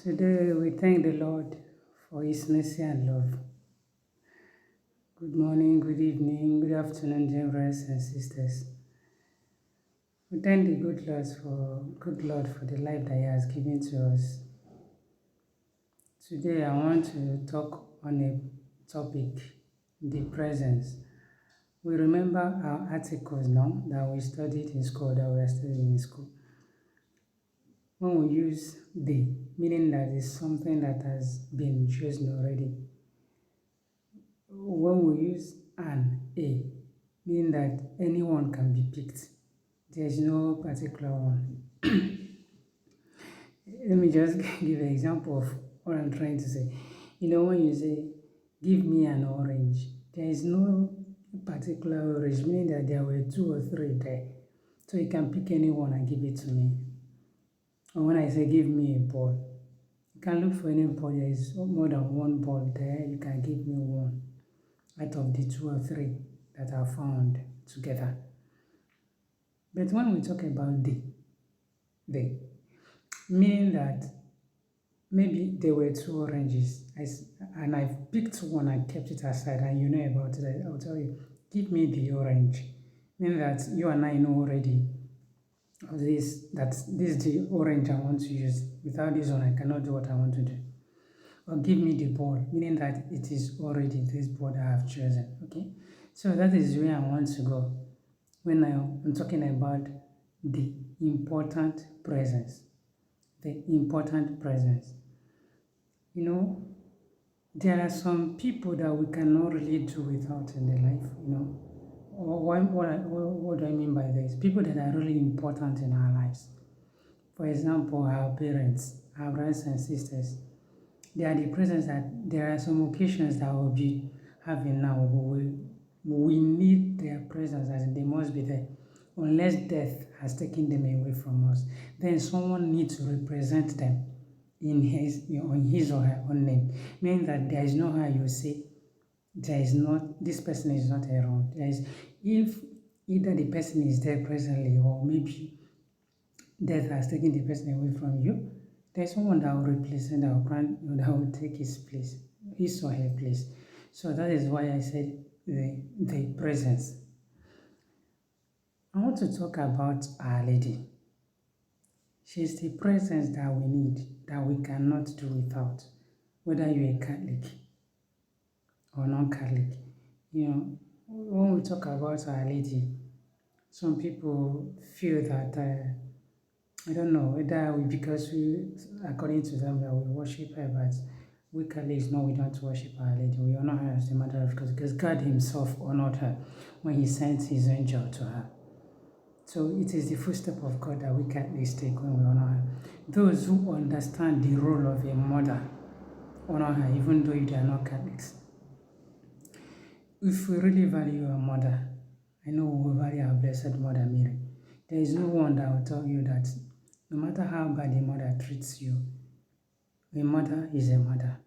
Today we thank the Lord for His mercy and love. Good morning, good evening, good afternoon, dear brothers and sisters. We thank the good Lord for the life that He has given to us. Today I want to talk on a topic, the presence. We remember our articles now that we studied in school, that we are studying in school. When we use the, meaning that it's something that has been chosen already. When we use a, meaning that anyone can be picked. There is no particular one. Let me just give an example of what I'm trying to say. When you say, give me an orange, there is no particular orange, meaning that there were two or three there. So you can pick anyone and give it to me. And when I say, give me a ball, you can look for any ball. There is more than one ball there. You can give me one out of the two or three that are found together. But when we talk about the, meaning that maybe there were two oranges and I've picked one and kept it aside and you know about it, I'll tell you, give me the orange. Meaning that you and I know already that this is the orange I want to use. Without this one, I cannot do what I want to do. Or give me the ball, meaning that it is already this ball that I have chosen. Okay, so that is where I want to go when I'm talking about the important presence. The important presence. There are some people that we cannot really do without in their life. What do I mean by this? People that are really important in our lives. For example, our parents, our brothers and sisters. They are the presence that there are some occasions that we'll be having now. We need their presence, as they must be there. Unless death has taken them away from us, then someone needs to represent them in his or her own name. Meaning that there is no how you say this person is not around. If either the person is there presently or maybe death has taken the person away from you, there's someone that will replace and that will take his place, his or her place. So that is why I said the presence. I want to talk about Our Lady. She's the presence that we need, that we cannot do without, whether you're a Catholic or non-Catholic. When we talk about Our Lady, some people feel that I don't know whether because according to them, that we worship her, but we Catholics know we don't worship Our Lady. We honor her as a matter of course, because God Himself honored her when He sent His angel to her. So it is the footstep of God that we Catholics take when we honor her. Those who understand the role of a mother honor her, even though they are not Catholics. If we really value our mother, I know we will value our Blessed Mother Mary. There is no one that will tell you that no matter how bad a mother treats you, a mother is a mother.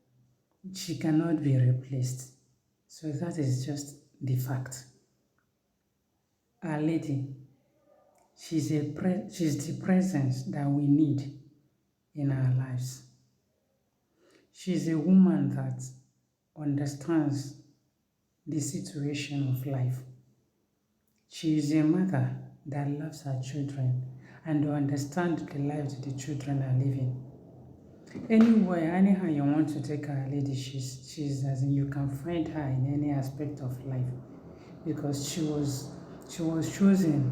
She cannot be replaced. So that is just the fact. Our Lady, she's the presence that we need in our lives. She's a woman that understands the situation of life. She is a mother that loves her children and to understand the lives the children are living. Anywhere, anyhow you want to take Our Lady, she's as in you can find her in any aspect of life, because she was chosen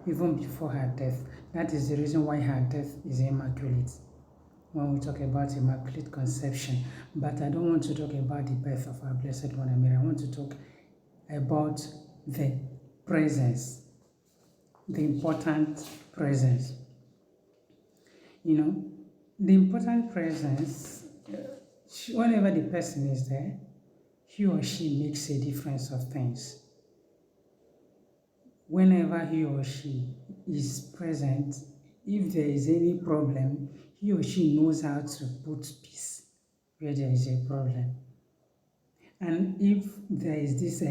even before her death. That is the reason why her death is immaculate. When we talk about Immaculate Conception, but I don't want to talk about the birth of our Blessed Mother Mary. I want to talk about the presence, the important presence. The important presence, whenever the person is there, he or she makes a difference of things. Whenever he or she is present, if there is any problem, he or she knows how to put peace where there is a problem. And if there is this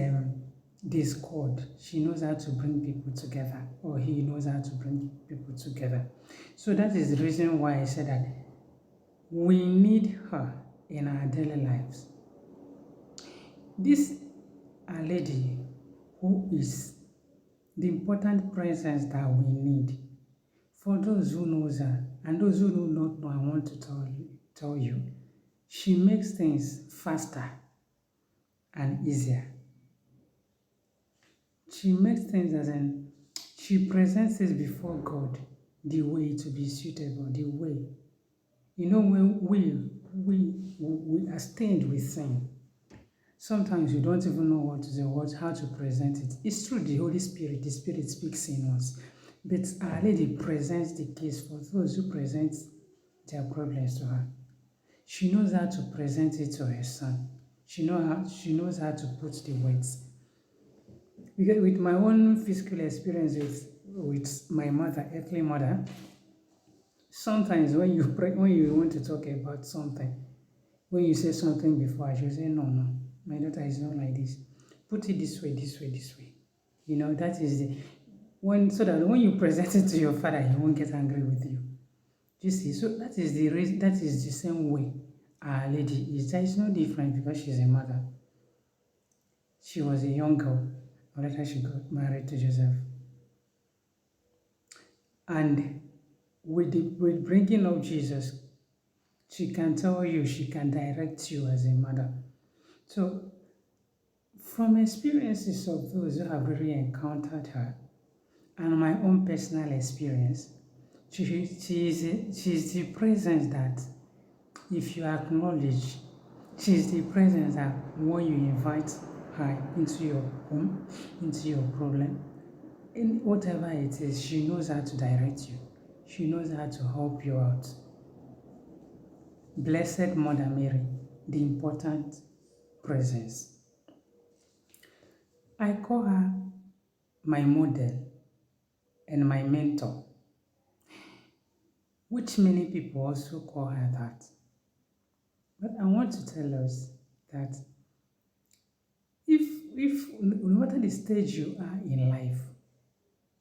discord, she knows how to bring people together, or he knows how to bring people together. So that is the reason why I said that We need her in our daily lives. This Our Lady, who is the important presence that we need. For those who knows her and those who do not know, I want to tell you, she makes things faster and easier. She makes things as in, she presents it before God the way to be suitable, the way. You know, when we are stained with sin, sometimes we don't even know what to say, how to present it. It's through the Holy Spirit, the Spirit speaks in us. But Our Lady presents the case for those who present their problems to her. She knows how to present it to her son. She knows how to put the words. Because with my own physical experience with my mother, earthly mother, sometimes when you want to talk about something, when you say something before, she'll say, no, my daughter is not like this. Put it this way, this way, this way. You know, that is so that when you present it to your father, he won't get angry with you. You see, so that is the reason, that is the same way Our Lady is. That is no different because she's a mother. She was a young girl, or later she got married to Joseph. And with bringing up Jesus, she can tell you, she can direct you as a mother. So, from experiences of those who have really encountered her, and my own personal experience, she is the presence that, if you acknowledge, she is the presence that when you invite her into your home, into your problem, in whatever it is, she knows how to direct you. She knows how to help you out. Blessed Mother Mary, the important presence. I call her my model and my mentor, which many people also call her that. But I want to tell us that if no matter the stage you are in life,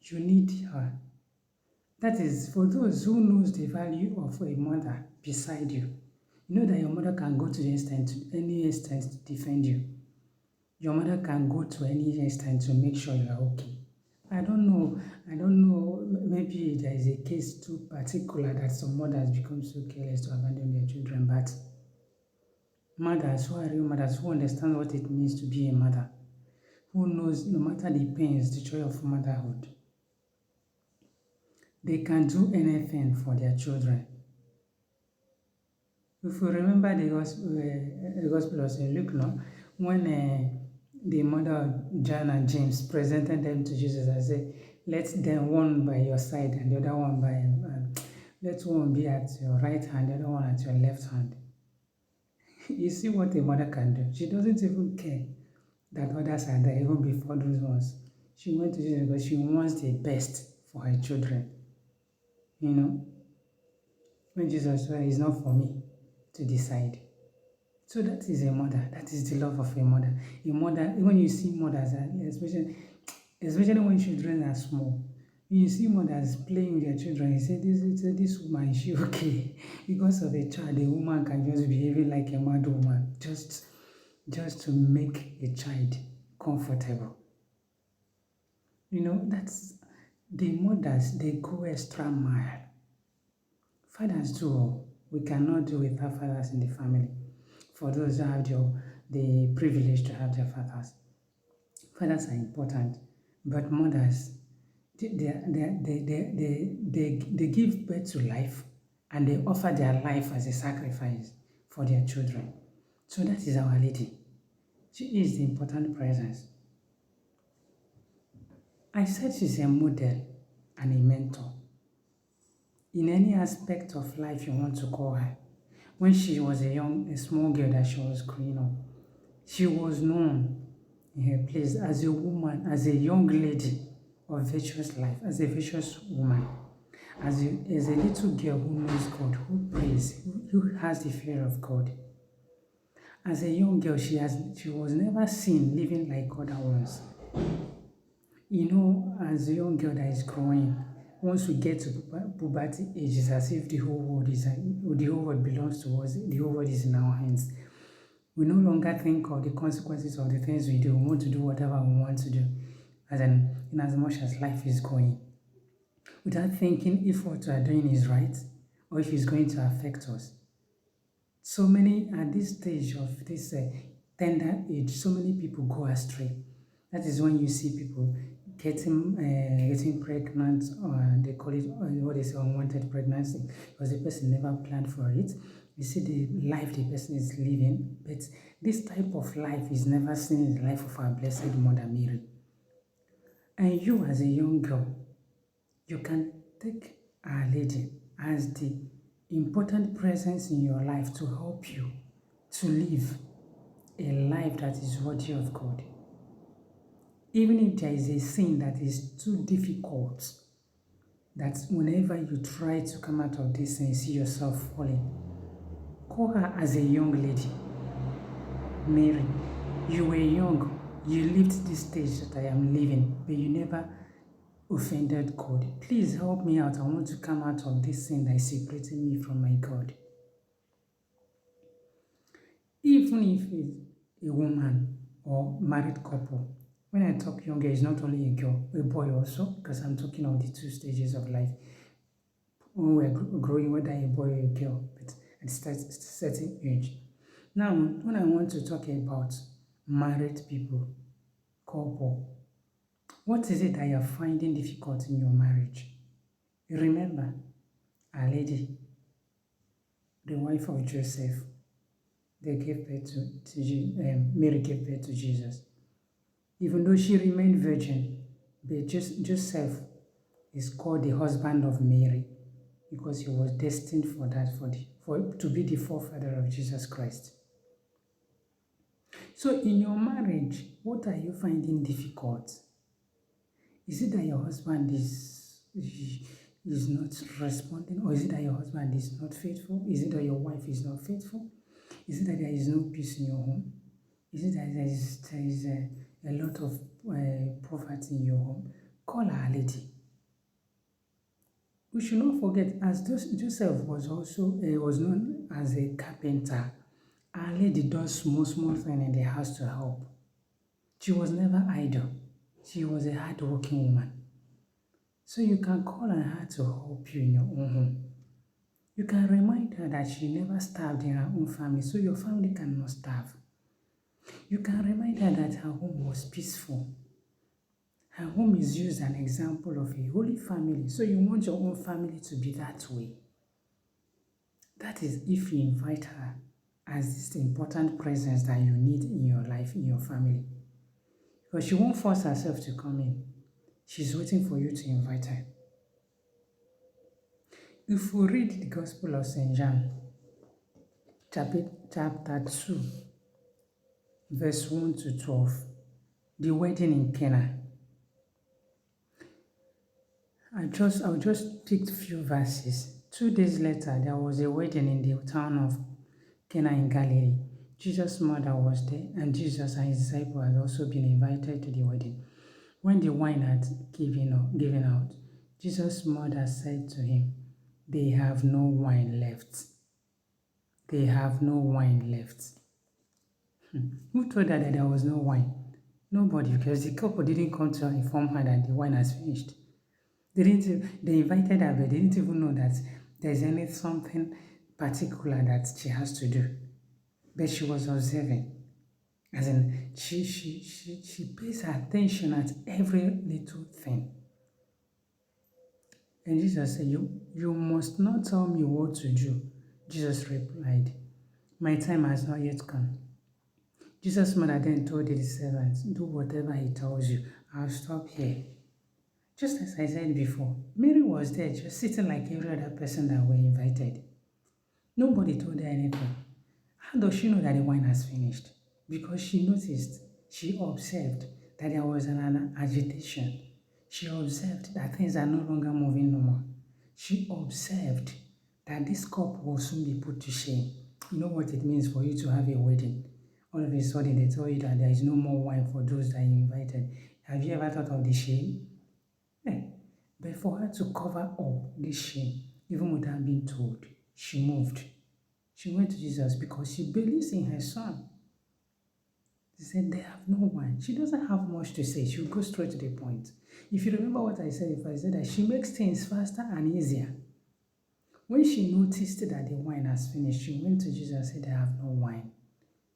you need her. That is for those who knows the value of a mother beside you. You know that your mother can go to any extent to defend you. Your mother can go to any extent to make sure you are okay. I don't know, maybe there is a case too particular that some mothers become so careless to abandon their children, but mothers who are real mothers, who understand what it means to be a mother, who knows no matter the pains, the joy of motherhood, they can do anything for their children. If you remember the Gospel of St. Luke, no? When the mother of John and James presented them to Jesus and said, let them one by your side and the other one let one be at your right hand, the other one at your left hand. You see what a mother can do. She doesn't even care that others are there even before those ones. She went to Jesus because she wants the best for her children. You know, when Jesus said, it's not for me to decide. So that is a mother. That is the love of a mother. A mother, when you see mothers, especially when children are small, when you see mothers playing with their children, you say, this woman, is she okay? Because of a child, a woman can just behave like a mad woman, just to make a child comfortable. You know, that's the mothers, they go extra mile. Fathers do. We cannot do without fathers in the family. For those who have the privilege to have their fathers. Fathers are important, but mothers, they give birth to life and they offer their life as a sacrifice for their children. So that is Our Lady. She is the important presence. I said she's a model and a mentor. In any aspect of life you want to call her. When she was a small girl that she was growing up, she was known in her place as a woman, as a young lady of virtuous life, as a virtuous woman, as a little girl who knows God, who prays, who has the fear of God. As a young girl, she was never seen living like other ones. You know, as a young girl that is growing, once we get to puberty age, it's as if the whole world belongs to us. The whole world is in our hands. We no longer think of the consequences of the things we do. We want to do whatever we want to do, in as much as life is going, without thinking if what we are doing is right or if it's going to affect us. So many, at this stage of this tender age, so many people go astray. That is when you see people getting pregnant, or they call it what is unwanted pregnancy, because the person never planned for it. You see the life the person is living, but this type of life is never seen in the life of our Blessed Mother Mary. And you, as a young girl, you can take Our Lady as the important presence in your life to help you to live a life that is worthy of God. Even if there is a sin that is too difficult, that whenever you try to come out of this and see yourself falling, call her as a young lady. Mary, you were young, you lived this stage that I am living, but you never offended God. Please help me out. I want to come out of this sin that is separating me from my God. Even if it's a woman or married couple, when I talk younger, it's not only a girl, a boy also, because I'm talking of the two stages of life. When we're growing, whether a boy or a girl, but at a certain age. Now, when I want to talk about married people, couple, what is it that you're finding difficult in your marriage? Remember, Our Lady, the wife of Joseph, they gave birth Mary gave birth to Jesus. Even though she remained virgin, but Joseph is called the husband of Mary because he was destined for that, to be the forefather of Jesus Christ. So in your marriage, what are you finding difficult? Is it that your husband is not responding, or is it that your husband is not faithful? Is it that your wife is not faithful? Is it that there is no peace in your home? Is it that there is a lot of poverty in your home? Call Our Lady. We should not forget, as Joseph was also was known as a carpenter, Our Lady does small things in the house to help. She was never idle. She was a hard-working woman. So you can call on her to help you in your own home. You can remind her that she never starved in her own family, so your family cannot starve. You can remind her that her home was peaceful. Her home is used as an example of a holy family, so you want your own family to be that way. That is if you invite her as this important presence that you need in your life, in your family. Because she won't force herself to come in. She's waiting for you to invite her. If we read the Gospel of St. John, chapter 2, verse 1 to 12, the wedding in Cana. I'll just pick a few verses. 2 days later, there was a wedding in the town of Cana in Galilee. Jesus' mother was there, and Jesus and his disciples had also been invited to the wedding. When the wine had given out, Jesus' mother said to him, "They have no wine left." They have no wine left. Who told her that there was no wine? Nobody, because the couple didn't come to inform her that the wine has finished. They invited her, but they didn't even know that there's something particular that she has to do. But she was observing. As in, she pays attention at every little thing. And Jesus said, you must not tell me what to do. Jesus replied, "My time has not yet come." Jesus' mother then told the servants, "Do whatever he tells you. I'll stop here." Just as I said before, Mary was there just sitting like every other person that were invited. Nobody told her anything. How does she know that the wine has finished? Because she noticed, she observed that there was an agitation. She observed that things are no longer moving normal. She observed that this cup will soon be put to shame. You know what it means for you to have a wedding. All of a sudden they tell you that there is no more wine for those that you invited. Have you ever thought of the shame? But for her to cover up this shame, even without being told, she moved. She went to Jesus because she believes in her son. She said, they have no one. She doesn't have much to say. She'll go straight to the point. If you remember what I said, if I said that she makes things faster and easier. When she noticed that the wine has finished, she went to Jesus and said, I have no wine.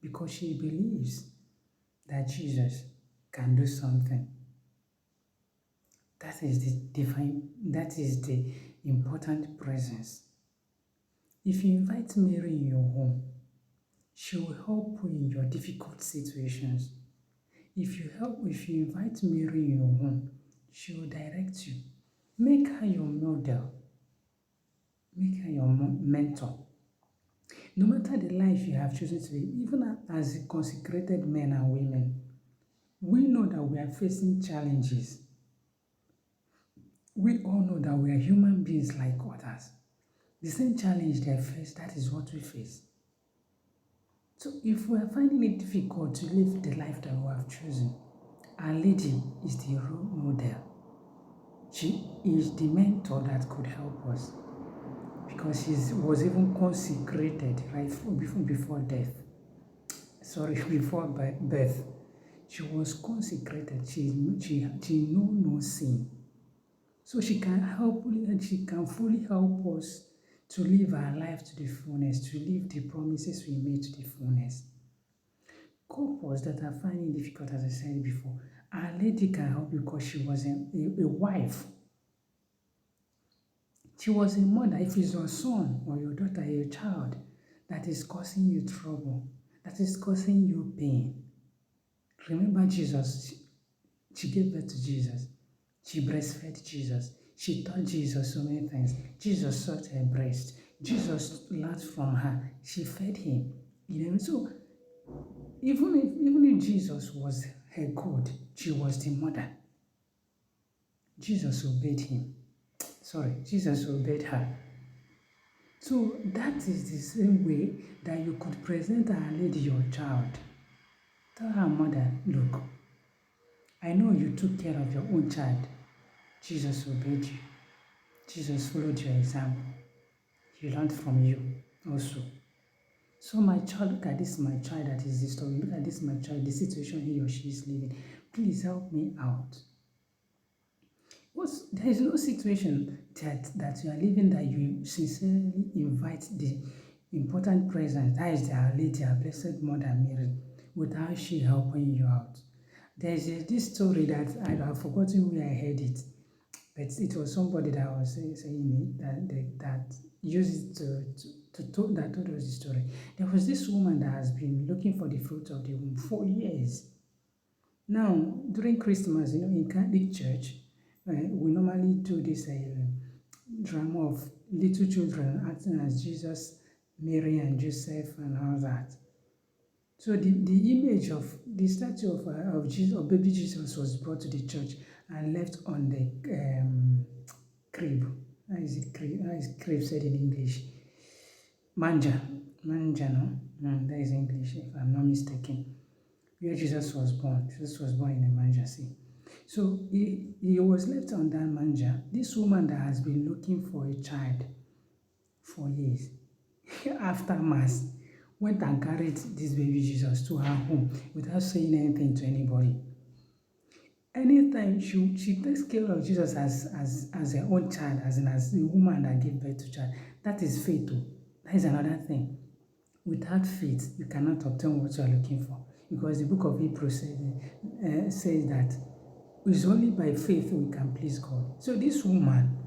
Because she believes that Jesus can do something. That is the divine, that is the important presence. If you invite Mary in your home, she will help you in your difficult situations. If you invite Mary in your home, she will direct you. Make her your model. Make her your mentor. No matter the life you have chosen to live, even as consecrated men and women, we know that we are facing challenges. We all know that we are human beings like others. The same challenge they face, that is what we face. So if we are finding it difficult to live the life that we have chosen, Our Lady is the role model. She is the mentor that could help us because she was even consecrated right before death. Sorry, before birth. She was consecrated. She knew no sin. So she can help and she can fully help us to live our life to the fullness, to live the promises we made to the fullness. Couples that are finding it difficult, as I said before, Our Lady can help because she was a wife. She was a mother. If it's your son or your daughter, your child, that is causing you trouble, that is causing you pain. Remember Jesus. She gave birth to Jesus. She breastfed Jesus. She taught Jesus so many things. Jesus sucked her breast. Jesus learned from her. She fed him. So even if Jesus was her God, she was the mother. Jesus obeyed him. Jesus obeyed her. So that is the same way that you could present Our Lady your child. Tell her mother, look, I know you took care of your own child. Jesus obeyed you. Jesus followed your example. He learned from you also. So my child, look at this, my child, that is the story. Look at this, my child, the situation he or she is living. Please help me out. There is no situation that you are living that you sincerely invite the important presence, that is Our Lady, our Blessed Mother Mary, without she helping you out. There is this story that I have forgotten where I heard it, but it was somebody that was saying it, that used it that told us the story. There was this woman that has been looking for the fruit of the womb for years. Now, during Christmas, in Catholic Church, we normally do this drama of little children acting as Jesus, Mary, and Joseph, and all that. So the image of the statue of Jesus, of baby Jesus, was brought to the church and left on the crib. How is it crib? How is crib said in English? Manger, no? That is English, if I'm not mistaken. Where Jesus was born. Jesus was born in a manger, see. So he was left on that manger. This woman that has been looking for a child for years, after Mass, went and carried this baby Jesus to her home without saying anything to anybody. Anytime she takes care of Jesus as her own child, as the woman that gave birth to child, that is faith too. That is another thing. Without faith, you cannot obtain what you are looking for. Because the book of Hebrews says that it's only by faith we can please God. So this woman,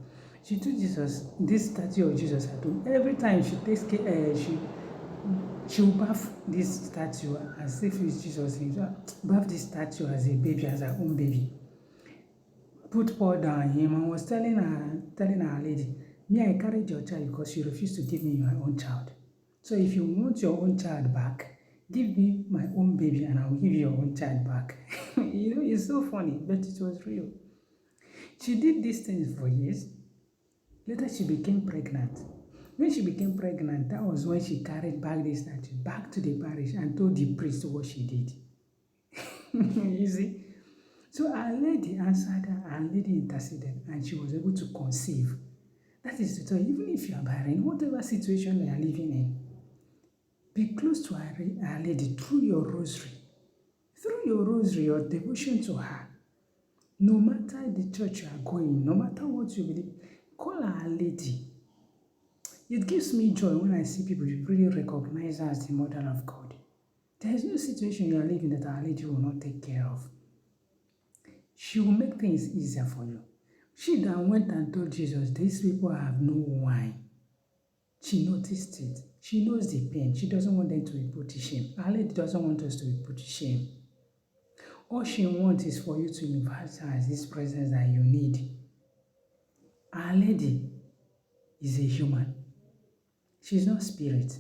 she took Jesus, this statue of Jesus at home. Every time she takes care, she will bath this statue as if it's Jesus. Bath this statue as a baby, as her own baby. Put pour down him and was telling Our Lady, me, I carried your child because you refused to give me your own child. So if you want your own child back, give me my own baby and I will give you your own child back. It's so funny, but it was real. She did these things for years. Later, she became pregnant. When she became pregnant, that was when she carried back the statue back to the parish and told the priest what she did. You see? So Our Lady answered her, Our Lady interceded, and she was able to conceive. That is to tell you, even if you are barren, whatever situation you are living in, be close to Our Lady through your rosary. Through your rosary, your devotion to her. No matter the church you are going, no matter what you believe, call Our Lady. It gives me joy when I see people really recognize her as the Mother of God. There is no situation you are living that Our Lady will not take care of. She will make things easier for you. She that went and told Jesus, these people have no wine. She noticed it. She knows the pain. She doesn't want them to be put to shame. Our Lady doesn't want us to be put to shame. All she wants is for you to invite her as this presence that you need. Our Lady is a human. She's not spirit.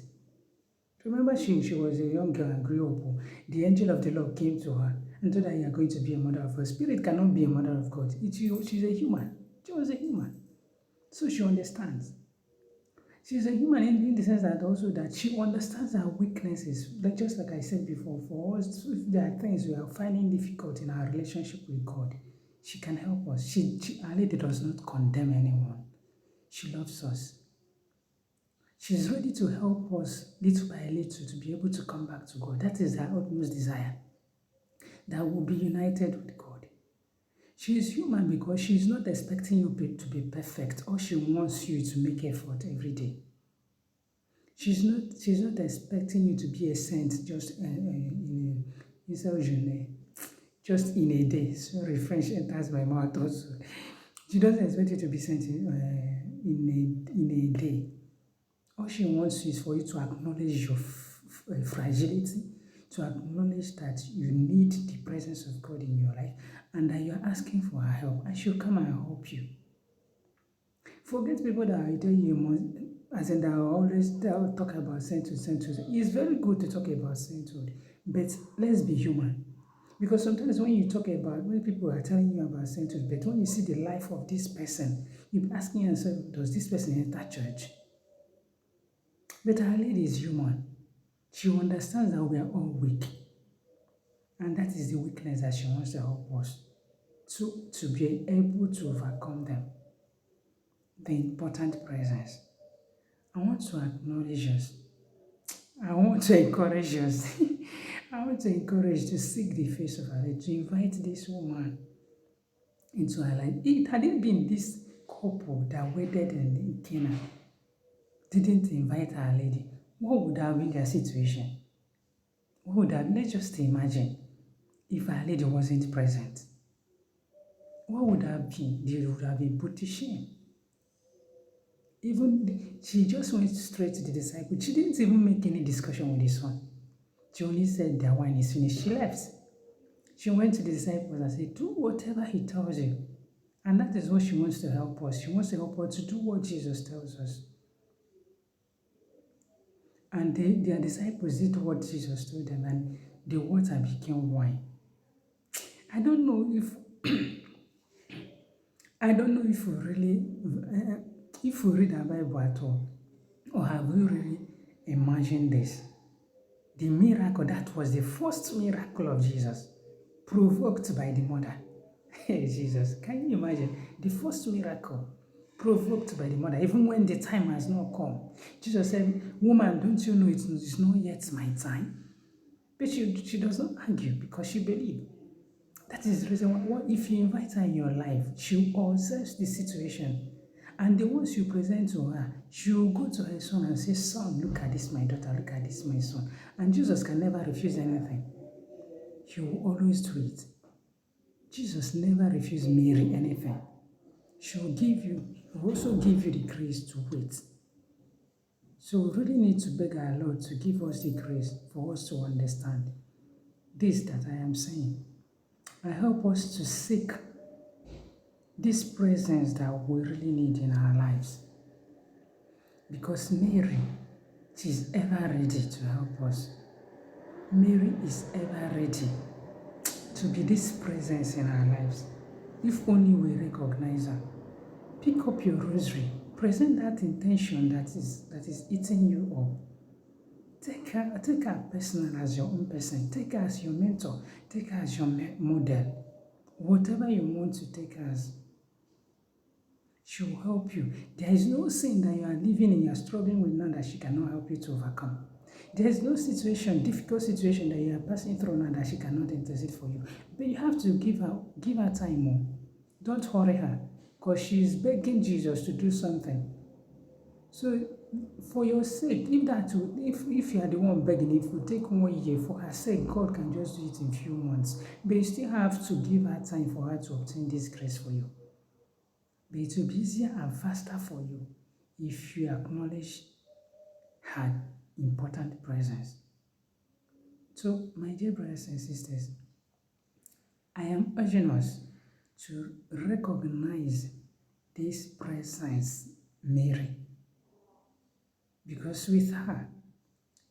Remember, she was a young girl and grew up. The angel of the Lord came to her and told her, you are going to be a mother of God. Spirit cannot be a mother of God. She's a human. She was a human. So she understands. She's a human in the sense that also that she understands her weaknesses. Just like I said before, for us, if there are things we are finding difficult in our relationship with God, she can help us. Our Lady does not condemn anyone. She loves us. She's ready to help us little by little to be able to come back to God. That is her utmost desire, that we'll be united with God. She is human because she is not expecting you to be perfect, or she wants you to make effort every day. She's not expecting you to be a saint just just in a day. Sorry, French enters my mouth also. She doesn't expect you to be sent in a day. All she wants is for you to acknowledge your fragility, to acknowledge that you need the presence of God in your life, and that you are asking for her help, and she'll come and help you. Forget people that I tell you must, as in that they'll talk about sainthood. It's very good to talk about sainthood, but let's be human. Because sometimes when people are telling you about sainthood, but when you see the life of this person, you're asking yourself, does this person enter church? But Our Lady is human. She understands that we are all weak. And that is the weakness that she wants to help us to be able to overcome them. The important presence. I want to acknowledge us. I want to encourage us. I want to encourage to seek the face of Our Lady, to invite this woman into our life. Had it been this couple that waited in Cana, didn't invite Our Lady, what would have been their situation? Let's just imagine if Our Lady wasn't present. What would have been? They would have been put to shame. She just went straight to the disciples. She didn't even make any discussion with this one. She only said their wine is finished. She left. She went to the disciples and said, do whatever he tells you. And that is what she wants to help us. She wants to help us to do what Jesus tells us. And their disciples did what Jesus told them, and the water became wine. I don't know if we really, if we read our Bible at all, or have we really imagined this? The miracle, that was the first miracle of Jesus, provoked by the mother. Hey, Jesus, can you imagine? The first miracle provoked by the mother, even when the time has not come. Jesus said, woman, don't you know it's not yet my time? But she does not argue because she believes. That is the reason why if you invite her in your life, she will observe the situation. And the ones you present to her, she will go to her son and say, son, look at this, my daughter, look at this, my son. And Jesus can never refuse anything. He will always do it. Jesus never refused Mary anything. She will also give you the grace to wait. So we really need to beg our Lord to give us the grace for us to understand this that I am saying. And help us to seek this presence that we really need in our lives. Because Mary, she is ever ready to help us. Mary is ever ready to be this presence in our lives. If only we recognize her. Pick up your rosary. Present that intention that is eating you up. Take her personal as your own person. Take her as your mentor. Take her as your model. Whatever you want to take as, she will help you. There is no sin that you are living and you are struggling with now that she cannot help you to overcome. There is no situation, difficult situation that you are passing through now that she cannot intercede for you. But you have to give her time more. Don't hurry her, because she is begging Jesus to do something. So, for your sake, if you are the one begging, if you take 1 year for her sake, God can just do it in few months. But you still have to give her time for her to obtain this grace for you. But it will be easier and faster for you if you acknowledge her important presence. So, my dear brothers and sisters, I am urging us to recognize this presence, Mary, because with her,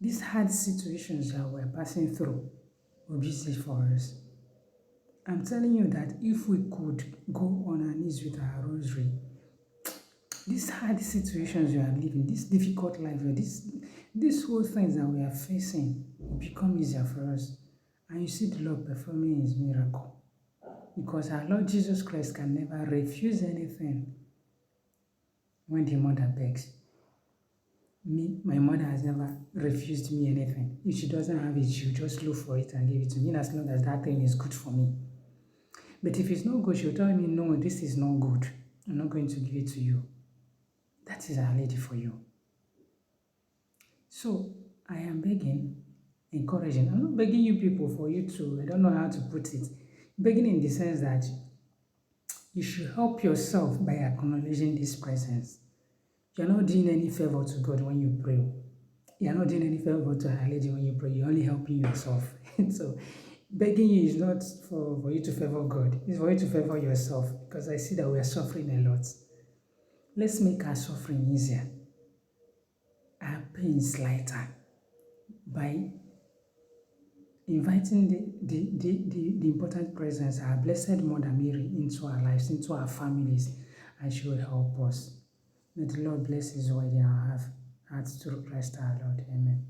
these hard situations that we're passing through will be easy for us. I'm telling you that if we could go on our knees with our rosary, these hard situations we are living, this difficult life, these whole things that we are facing will become easier for us. And you see the Lord performing his miracle. Because our Lord Jesus Christ can never refuse anything when the mother begs. My mother has never refused me anything. If she doesn't have it, she'll just look for it and give it to me as long as that thing is good for me. But if it's not good, she'll tell me, no, this is not good. I'm not going to give it to you. That is Our Lady for you. So, I am begging, encouraging. I'm not begging you people for you to, I don't know how to put it. Begging in the sense that you should help yourself by acknowledging this presence. You're not doing any favor to God when you pray. You're not doing any favor to Our Lady when you pray. You're only helping yourself. So, begging you is not for you to favor God. It's for you to favor yourself, because I see that we are suffering a lot. Let's make our suffering easier, our pains lighter, by inviting the important presence, our Blessed Mother Mary, into our lives, into our families, and she will help us. May the Lord bless his word in our hearts through Christ our Lord. Amen.